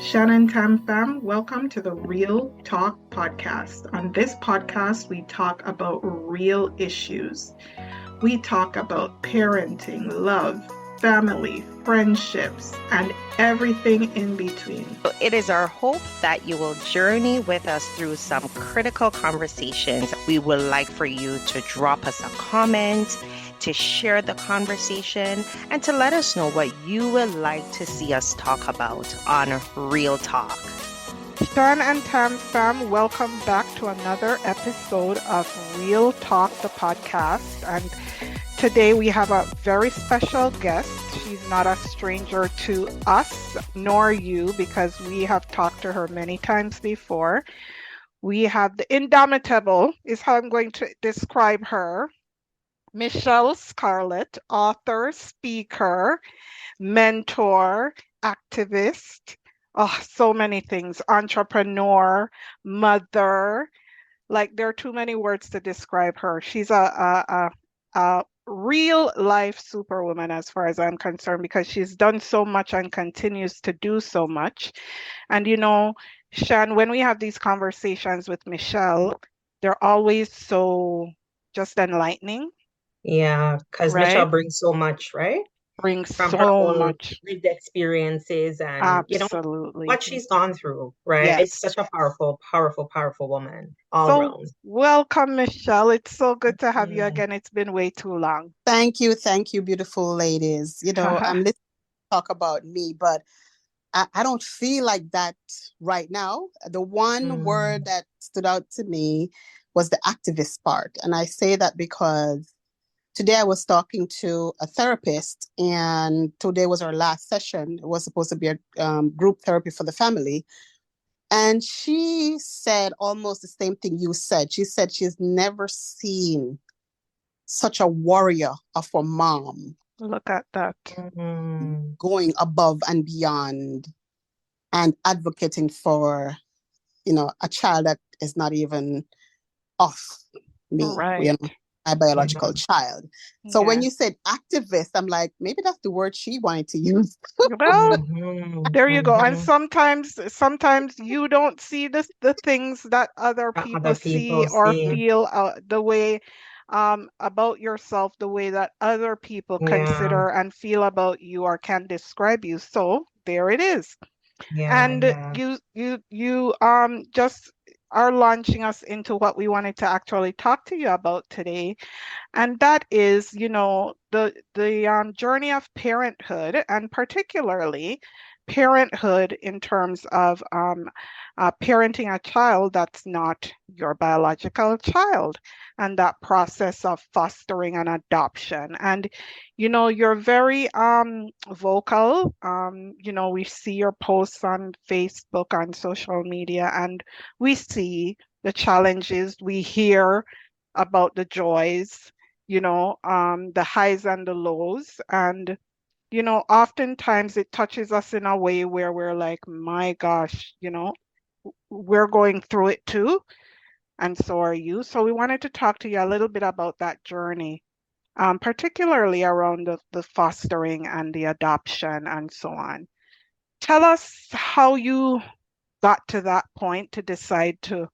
Shan and Tam fam, welcome to the Real Talk podcast. On this podcast, we talk about real issues. We talk about parenting, love, family, friendships, and everything in between. It is our hope that you will journey with us through some critical conversations. We would like for you to drop us a comment, to share the conversation, and to let us know what you would like to see us talk about on Real Talk. Shan and Tam fam, welcome back to another episode of Real Talk, the podcast. And today we have a very special guest. She's not a stranger to us, nor you, because we have talked to her many times before. We have the indomitable, is how I'm going to describe her, Michelle Scarlett, author, speaker, mentor, activist, so many things, entrepreneur, mother. Like, there are too many words to describe her. She's a real life superwoman as far as I'm concerned, because she's done so much and continues to do so much. And you know, Shan, when we have these conversations with Michelle, they're always so just enlightening. Yeah, because Michelle Right? brings so much, right? Brings From her so own much. lived experiences and, Absolutely. what she's gone through, right? Yes. It's such a powerful, powerful, powerful woman all So around. welcome, Michelle. It's so good to have you again. It's been way too long. Thank you, beautiful ladies. I'm listening to talk about me, but I don't feel like that right now. The one word that stood out to me was the activist part. And I say that because today I was talking to a therapist, and today was our last session. It was supposed to be a group therapy for the family. And she said almost the same thing you said. She said she's never seen such a warrior of a mom. Look at that. Going above and beyond and advocating for, a child that is not even of me, Right. my biological child. So when you said activist, I'm like, maybe that's the word she wanted to use. Well, there you go. And sometimes you don't see the things that other people see or feel the way about yourself, the way that other people consider and feel about you or can describe you. So there it is. And you just are launching us into what we wanted to actually talk to you about today. And that is, the journey of parenthood, and particularly parenthood in terms of parenting a child that's not your biological child, and that process of fostering and adoption. And you're very vocal. We see your posts on Facebook, on social media, and we see the challenges. We hear about the joys, the highs and the lows. And oftentimes it touches us in a way where we're like, my gosh, we're going through it too, and so are you. So we wanted to talk to you a little bit about that journey, particularly around the fostering and the adoption and so on. Tell us how you got to that point to decide to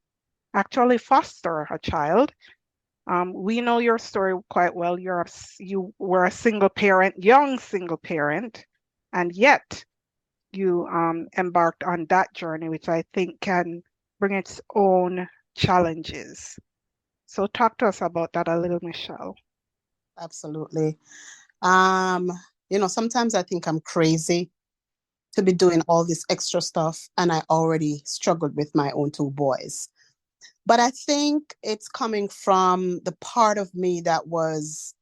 actually foster a child. We know your story quite well. You were a single parent, young single parent, and yet you embarked on that journey, which I think can bring its own challenges. So talk to us about that a little, Michelle. Absolutely. Sometimes I think I'm crazy to be doing all this extra stuff, and I already struggled with my own two boys. But I think it's coming from the part of me that was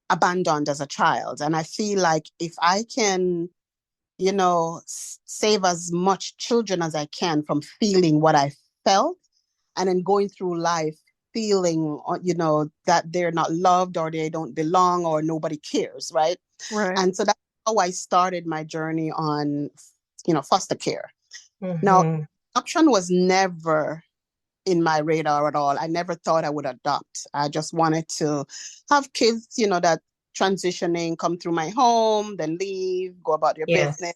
abandoned as a child. And I feel like if I can, save as much children as I can from feeling what I felt, and then going through life feeling, that they're not loved or they don't belong or nobody cares, right? Right. And so that's how I started my journey on, foster care. Now, adoption was never in my radar at all. I never thought I would adopt. I just wanted to have kids, that transitioning, come through my home, then leave, go about their business,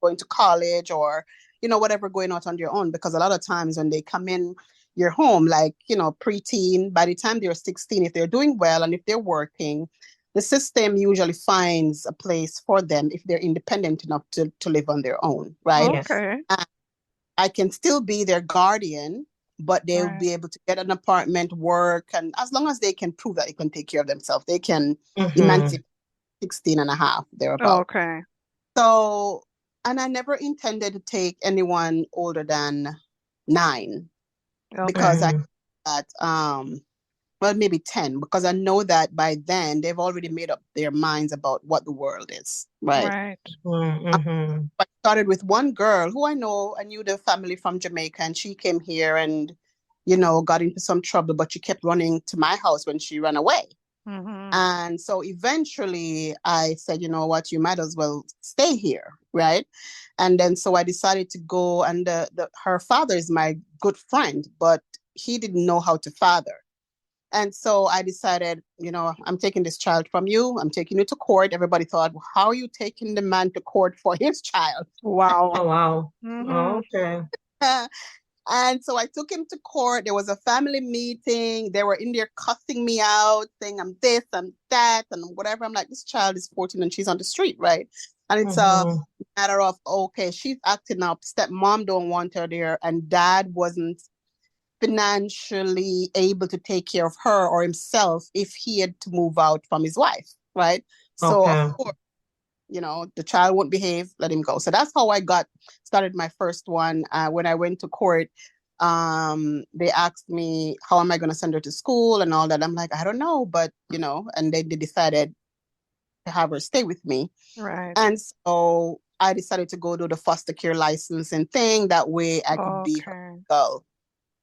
going to college or, whatever going out on your own. Because a lot of times when they come in your home, like, preteen, by the time they're 16, if they're doing well and if they're working, the system usually finds a place for them if they're independent enough to live on their own, right? Okay. And I can still be their guardian, but they'll be able to get an apartment, work, and as long as they can prove that they can take care of themselves, they can emancipate 16 and a half, thereabout. Okay. So, and I never intended to take anyone older than 9 because I that well, maybe 10, because I know that by then they've already made up their minds about what the world is, right? I started with one girl who I knew the family from Jamaica, and she came here and, got into some trouble, but she kept running to my house when she ran away. And so eventually I said, you know what, you might as well stay here, right? And then so I decided to go, and her father is my good friend, but he didn't know how to father. And so I decided, I'm taking this child from you. I'm taking you to court. Everybody thought, well, how are you taking the man to court for his child? Wow. Oh, wow. Okay. And so I took him to court. There was a family meeting. They were in there cussing me out, saying I'm this, I'm that, and whatever. I'm like, this child is 14 and she's on the street, right? And it's a matter of, okay, she's acting up. Stepmom don't want her there, and dad wasn't financially able to take care of her or himself if he had to move out from his wife, right? So of course, the child won't behave, let him go. So that's how I started my first one. When I went to court, they asked me, how am I going to send her to school and all that? I'm like, I don't know, but and they decided to have her stay with me. Right. And so I decided to go do the foster care licensing thing. That way I could be her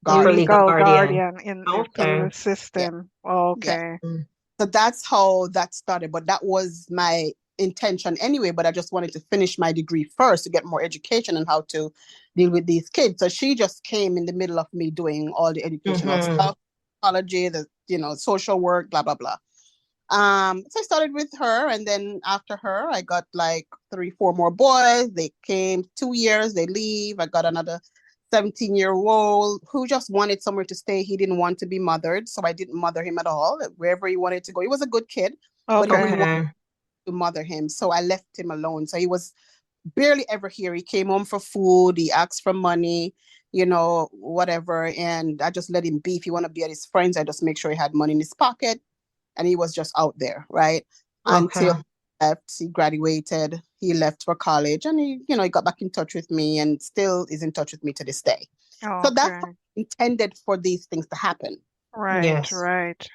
legal guardian in the system. Yeah. Okay. Yeah. So that's how that started. But that was my intention anyway. But I just wanted to finish my degree first to get more education on how to deal with these kids. So she just came in the middle of me doing all the educational stuff, psychology, the social work, blah, blah, blah. So I started with her, and then after her, I got like 3-4 more boys. They came 2 years, they leave. I got another 17-year-old who just wanted somewhere to stay. He didn't want to be mothered, so I didn't mother him at all. Wherever he wanted to go, he was a good kid, but he didn't want to mother him, so I left him alone. So he was barely ever here. He came home for food, he asked for money, whatever, and I just let him be. If he want to be at his friends, I just make sure he had money in his pocket, and he was just out there, right? Until he graduated, he left for college, and he got back in touch with me and still is in touch with me to this day. So that's intended for these things to happen. Right. Yes. Right.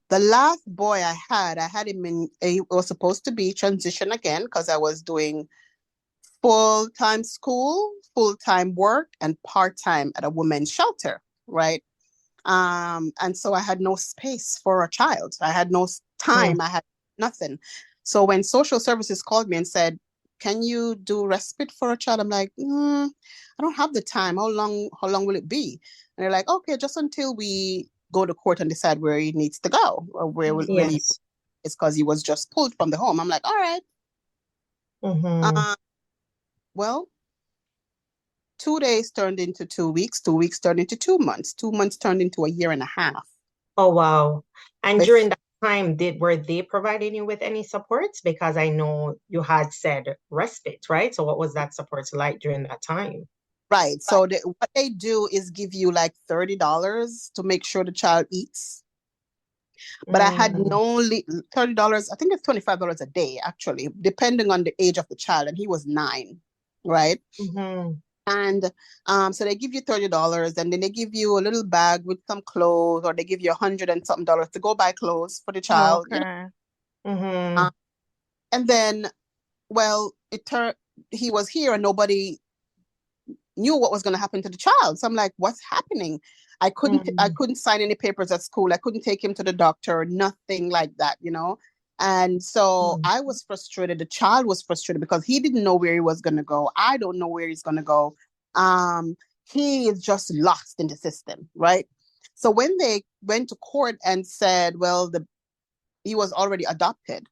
The last boy I had him he was supposed to be transition again, because I was doing full-time school, full-time work, and part-time at a women's shelter, right? And so I had no space for a child. I had no time. I had nothing. So when social services called me and said, can you do respite for a child? I'm like, I don't have the time. How long will it be? And they're like, okay, just until we go to court and decide where he needs to go, or where it's because he was just pulled from the home. I'm like, all right. Well, 2 days turned into 2 weeks. 2 weeks turned into 2 months. 2 months turned into a year and a half. Oh, wow. And during that time, were they providing you with any supports? Because I know you had said respite, right? So what was that support like during that time? Right. So what they do is give you like $30 to make sure the child eats. But I had $30, I think it's $25 a day, actually, depending on the age of the child. And he was 9, right? And so they give you $30, and then they give you a little bag with some clothes, or they give you $100 and something to go buy clothes for the child. And then, well, he was here and nobody knew what was going to happen to the child. So I'm like, what's happening? I couldn't sign any papers at school. I couldn't take him to the doctor, nothing like that, And so I was frustrated. The child was frustrated because he didn't know where he was going to go. I don't know where he's going to go. He is just lost in the system, right? So when they went to court and said, well, he was already adopted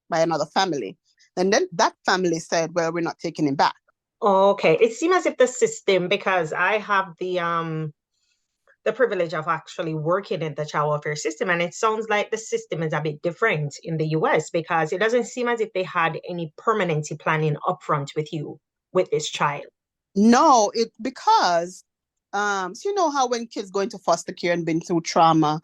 by another family, and then that family said, well, we're not taking him back. Okay. It seems as if the system, because I have the privilege of actually working in the child welfare system, and it sounds like the system is a bit different in the US because it doesn't seem as if they had any permanency planning upfront with you with this child. No, because so you know how when kids go into foster care and been through trauma,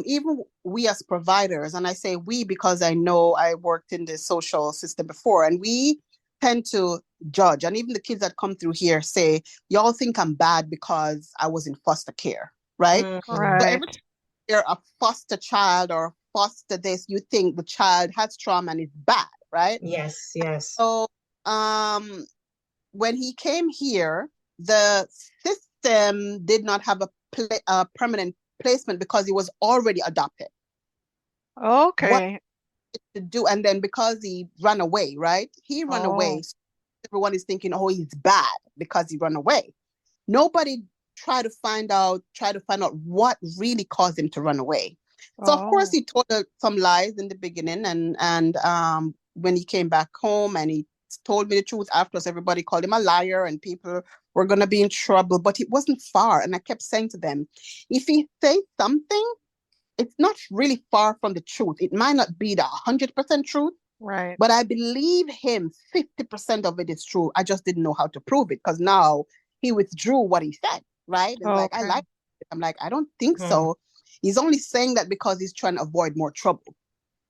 even we as providers, and I say we because I know I worked in the social system before, and we tend to judge. And even the kids that come through here say, y'all think I'm bad because I was in foster care, right? Mm-hmm. So every time you're a foster child or foster this, you think the child has trauma and is bad, right? Yes, yes. So when he came here, the system did not have a permanent placement because he was already adopted. Okay. What to do? And then because he ran away, right? He ran away. So everyone is thinking, oh, he's bad because he ran away. Nobody tried to find out what really caused him to run away. So of course he told some lies in the beginning, and when he came back home and he told me the truth afterwards, everybody called him a liar and people were going to be in trouble, but it wasn't far. And I kept saying to them, if he says something, it's not really far from the truth. It might not be the 100% truth, right? But I believe him 50% of it is true. I just didn't know how to prove it because now he withdrew what he said, right? It's like, I like it. I'm like, I don't think so. He's only saying that because he's trying to avoid more trouble.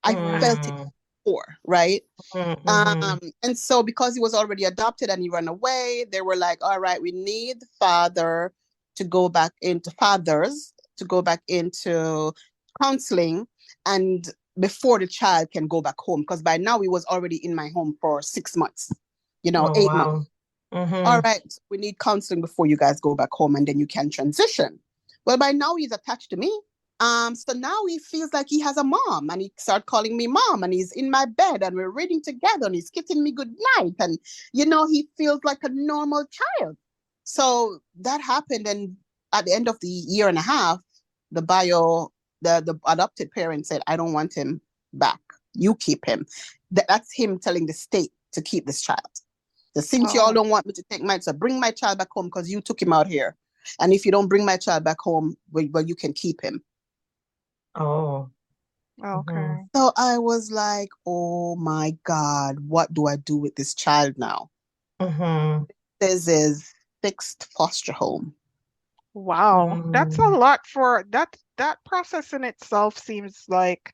I felt it before, right? And so because he was already adopted and he ran away, they were like, all right, we need the father to go back into counseling and before the child can go back home, because by now he was already in my home for 6 months, 8 months. All right, we need counseling before you guys go back home and then you can transition. Well, by now he's attached to me. So now he feels like he has a mom and he started calling me mom and he's in my bed and we're reading together and he's kissing me good night. And, he feels like a normal child. So that happened. And at the end of the year and a half, the adopted parent said, I don't want him back. You keep him. That's him telling the state to keep this child. So since y'all don't want me to take bring my child back home because you took him out here. And if you don't bring my child back home, well, you can keep him. Oh. Okay. So I was like, oh my God, what do I do with this child now? This is fixed foster home. Wow. That's a lot for that process in itself seems like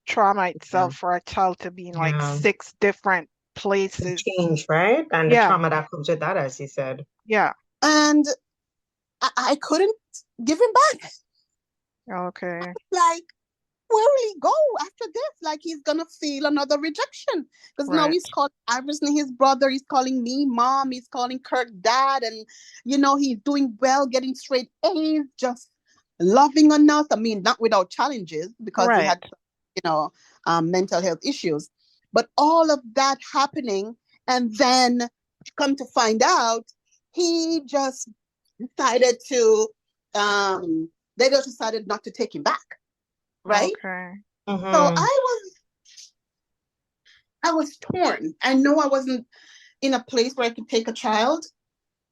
trauma itself for a child to be in like 6 different places. Change, right? And the trauma that comes with that, as you said. Yeah. And I couldn't give him back. Okay. Like, where will he go after this? Like, he's gonna feel another rejection because now he's called Iverson, his brother. He's calling me mom. He's calling Kirk dad, and he's doing well, getting straight A's, just loving on us. I mean, not without challenges because he had, mental health issues. But all of that happening, and then come to find out, he just decided to. They just decided not to take him back. Right? Okay. So I was torn. I know I wasn't in a place where I could take a child.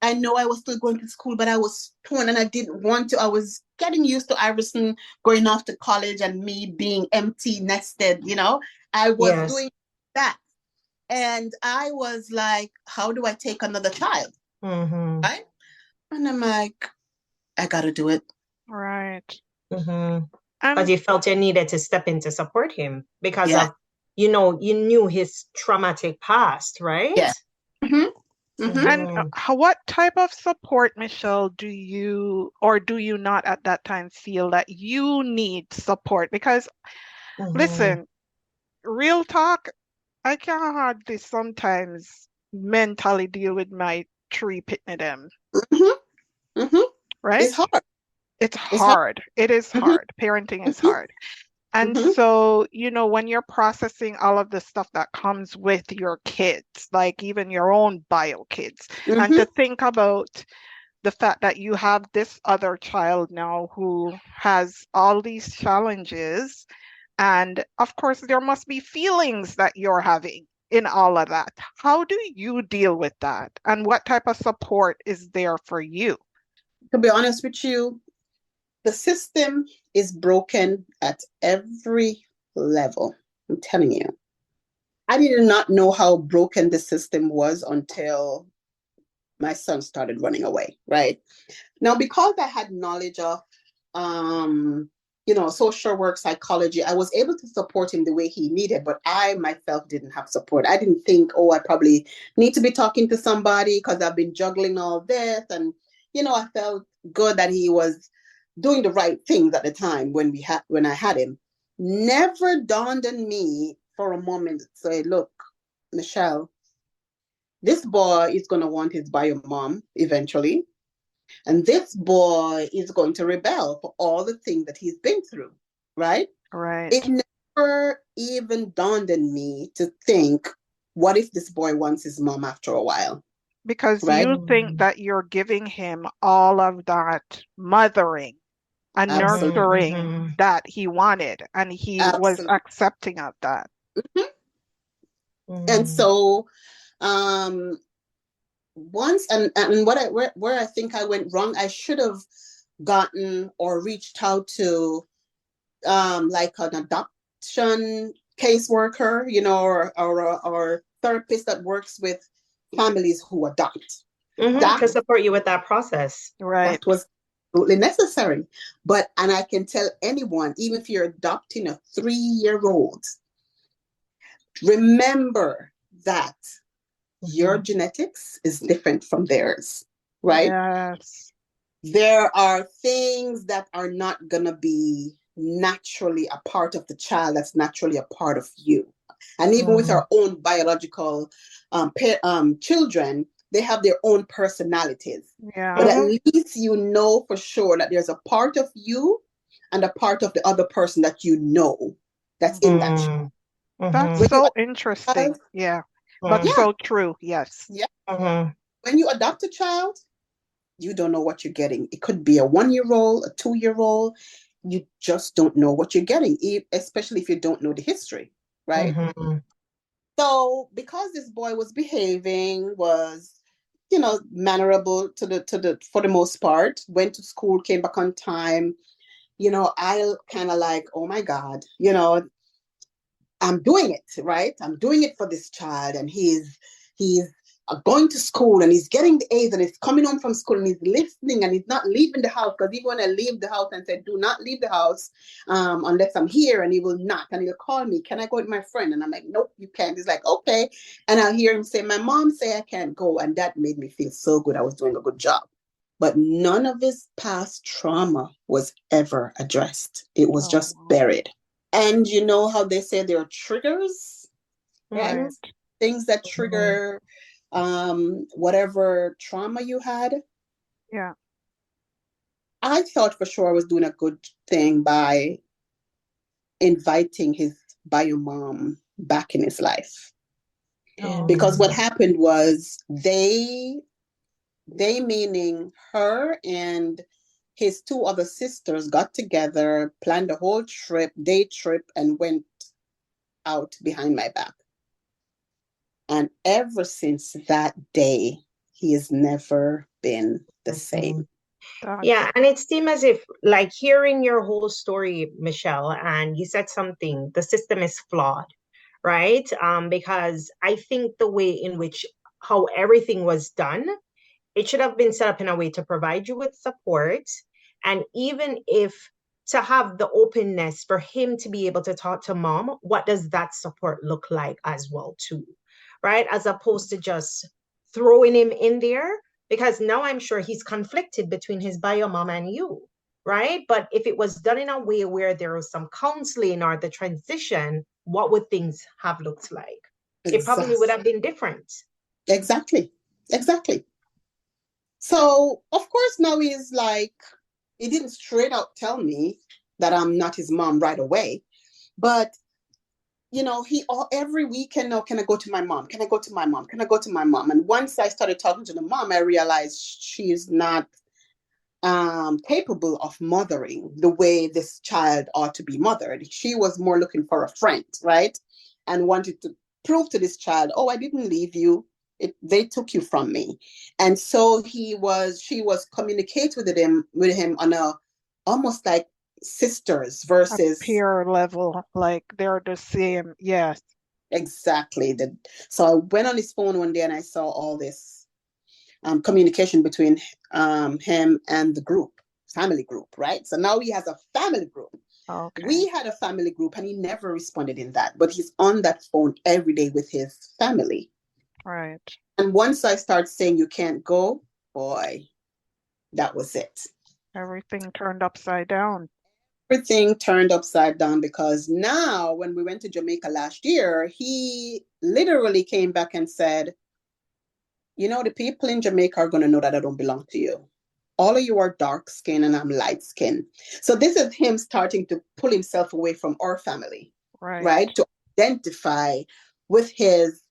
I know I was still going to school, but I was torn and I didn't want to. I was getting used to Iverson going off to college and me being empty nested, I was doing that. And I was like, how do I take another child? Right? And I'm like, I got to do it. Right. Because you felt you needed to step in to support him because of, you knew his traumatic past, right? Yeah. And what type of support, Michelle, do you or do you not at that time feel that you need support? Because listen, real talk, I can hardly sometimes mentally deal with my 3 pitney them. Right? It's hard. It's hard. It is hard. Parenting is hard. And so, when you're processing all of the stuff that comes with your kids, like even your own bio kids, and to think about the fact that you have this other child now who has all these challenges, and of course, there must be feelings that you're having, in all of that. How do you deal with that? And what type of support is there for you? To be honest with you, the system is broken at every level. I'm telling you. I did not know how broken the system was until my son started running away, right? Now, because I had knowledge of, social work, psychology, I was able to support him the way he needed, but I myself didn't have support. I didn't think, oh, I probably need to be talking to somebody because I've been juggling all this. And, I felt good that he was doing the right things at the time when I had him. Never dawned on me for a moment to say, look, Michelle, this boy is going to want his bio mom eventually. And this boy is going to rebel for all the things that he's been through, right? Right. It never even dawned on me to think, what if this boy wants his mom after a while? Because you think that you're giving him all of that mothering and nurturing that he wanted, and he was accepting of that. And so once and where I think I went wrong, I should have gotten or reached out to like an adoption caseworker, or therapist that works with families who adopt. That to support you with that process. Right. That was absolutely necessary. And I can tell anyone, even if you're adopting a 3-year-old, remember that your genetics is different from theirs, right? Yes. There are things that are not going to be naturally a part of the child that's naturally a part of you. And even with our own biological children, they have their own personalities. Yeah. But at least you know for sure that there's a part of you and a part of the other person that you know that's in that child. That's so interesting. Yeah. But so true. Yes. Yeah. When you adopt a child, you don't know what you're getting. It could be a 1-year-old, a 2-year-old. You just don't know what you're getting, especially if you don't know the history, right? So because this boy was behaving, was, mannerable for the most part, went to school, came back on time, I kind of like, oh my God, I'm doing it, right? I'm doing it for this child, and he's going to school, and he's getting the A's, and he's coming home from school, and he's listening, and he's not leaving the house, because even when I leave the house and said, do not leave the house unless I'm here, and he will not, and he'll call me, can I go with my friend? And I'm like, nope, you can't. He's like, okay. And I'll hear him say, my mom say I can't go, and that made me feel so good. I was doing a good job. But none of his past trauma was ever addressed. It was just buried. And you know how they say there are triggers, right? Things that trigger whatever trauma you had. Yeah. I thought for sure I was doing a good thing by inviting his bio mom back in his life. Because what happened was they meaning her and his 2 other sisters, got together, planned a whole day trip, and went out behind my back. And ever since that day, he has never been the same. Yeah, and it seemed as if, like, hearing your whole story, Michelle, and you said something, the system is flawed, right? Because I think the way in which how everything was done, it should have been set up in a way to provide you with support. And even if to have the openness for him to be able to talk to mom, what does that support look like as well too, right? As opposed to just throwing him in there, because now I'm sure he's conflicted between his bio mom and you, right? But if it was done in a way where there was some counseling or the transition, what would things have looked like? It probably would have been different. Exactly. So, of course, now he's like, he didn't straight out tell me that I'm not his mom right away. But, he every weekend, now, can I go to my mom? Can I go to my mom? Can I go to my mom? And once I started talking to the mom, I realized she's not capable of mothering the way this child ought to be mothered. She was more looking for a friend, right? And wanted to prove to this child, oh, I didn't leave you. They took you from me. And so she was communicating with him on a almost like sisters versus a peer level, like they're the same. Yes. Exactly. So I went on his phone one day and I saw all this communication between him and the family group, right? So now he has a family group. Okay. We had a family group and he never responded in that, but he's on that phone every day with his family. Right. And once I start saying you can't go, boy, that was it. Everything turned upside down. Everything turned upside down because now when we went to Jamaica last year, he literally came back and said, you know, the people in Jamaica are going to know that I don't belong to you. All of you are dark skin and I'm light skin. So this is him starting to pull himself away from our family, right? To identify with his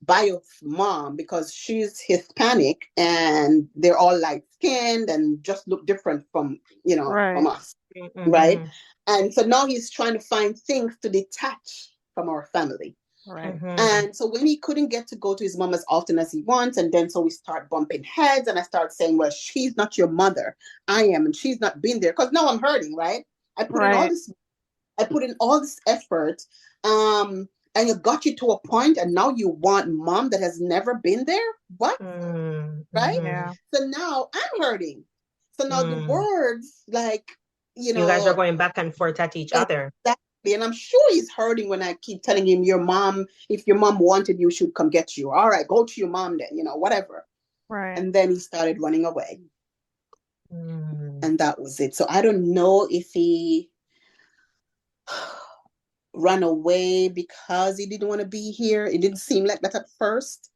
bio mom because she's Hispanic and they're all light skinned and just look different from, from us, right? And so now he's trying to find things to detach from our family. Right. And so when he couldn't get to go to his mom as often as he wants, and then so we start bumping heads and I start saying, well, she's not your mother. I am, and she's not been there. Because now I'm hurting, right? I put in all this effort. And it got you to a point, and now you want mom that has never been there? What? Right? Yeah. So now I'm hurting. So now the words, like, you guys are going back and forth at each other. And I'm sure he's hurting when I keep telling him, if your mom wanted you, she'd come get you. All right, go to your mom then, whatever. Right. And then he started running away. And that was it. So I don't know if he ran away because he didn't want to be here. It didn't seem like that at first.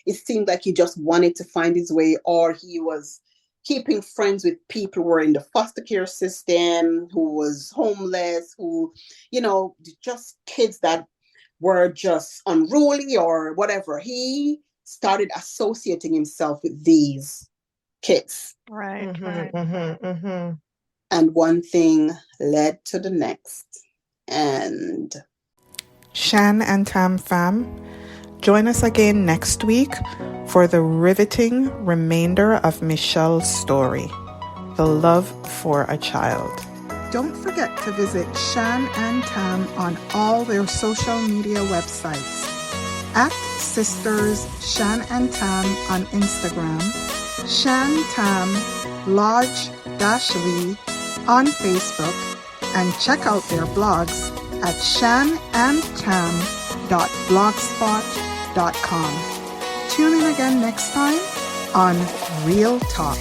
It seemed like he just wanted to find his way, or he was keeping friends with people who were in the foster care system, who was homeless, who, just kids that were just unruly or whatever. He started associating himself with these kids. Right. And one thing led to the next. And Shan and Tam fam, join us again next week for the riveting remainder of Michelle's story, The Love for a Child. Don't forget to visit Shan and Tam on all their social media websites. At Sisters Shan and Tam on Instagram, Shan Tam Lodge-Lee on Facebook, and check out their blogs at shanandtam.blogspot.com. Tune in again next time on Real Talk.